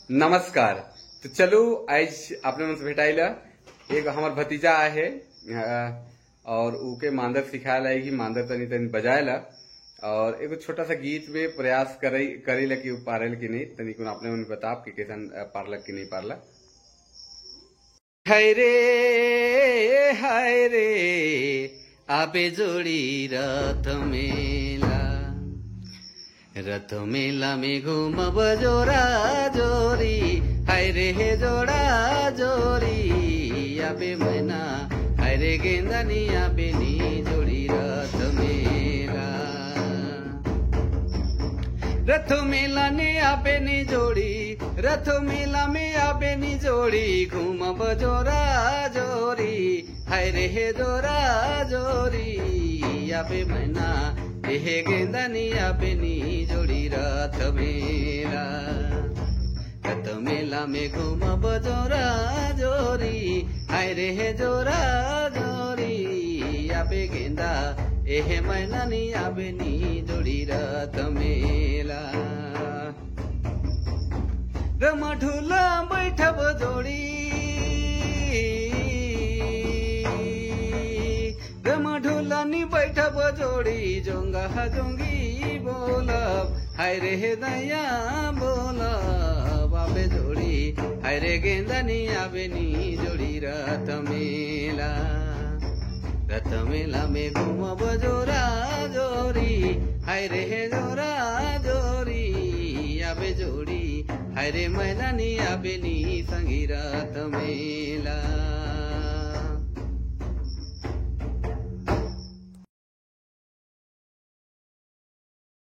नमस्कार। तो चलो आज आपने मन से भेटाइला एक हमार भतीजा आहे और उके मांदर सिखाला है कि मांदर तनी तनी बजाएला और एगो छोटा सा गीत में प्रयास करेला कि पारेल कि नहीं तनी को आपने मन बता कि कैसन पारला कि नहीं पारला। हाय रे आबे जोड़ी रथ मेला में घूमब जोरा जोरी। हाय रे हे जोड़ा जोरी आबे मैना हाय रे गेंदानी आबे नी जोड़ी रथ मेला ने आबे नी जोड़ी रथ मेला में आबे नी जोड़ी घूमब जोरा जोरी। हाय रे हे जोरा जोरी आबे मैना हे गेंदानी आबे नी जोड़ी रथ मेला में घूमब जोरा जोरी। हाय रे हे जोरा जोरी आबे गेंदा एहे मैना नी आबे नी जोड़ी रथ मेला। रमा ढूला बैठब जोड़ी रमा ढूला नी बैठब जोड़ी जोंगा जोंगी बोलब। हाय रे हे दैया बोलब आबे जोड़ी। हाय रे गेंदा नी आबे नी जोड़ी रथ मेला में घूमब जोरा जोरी। हाय रे हे जोरा जोरी आबे जोड़ी। हाय रे मैना नी आबे नी संगी रथ मेला।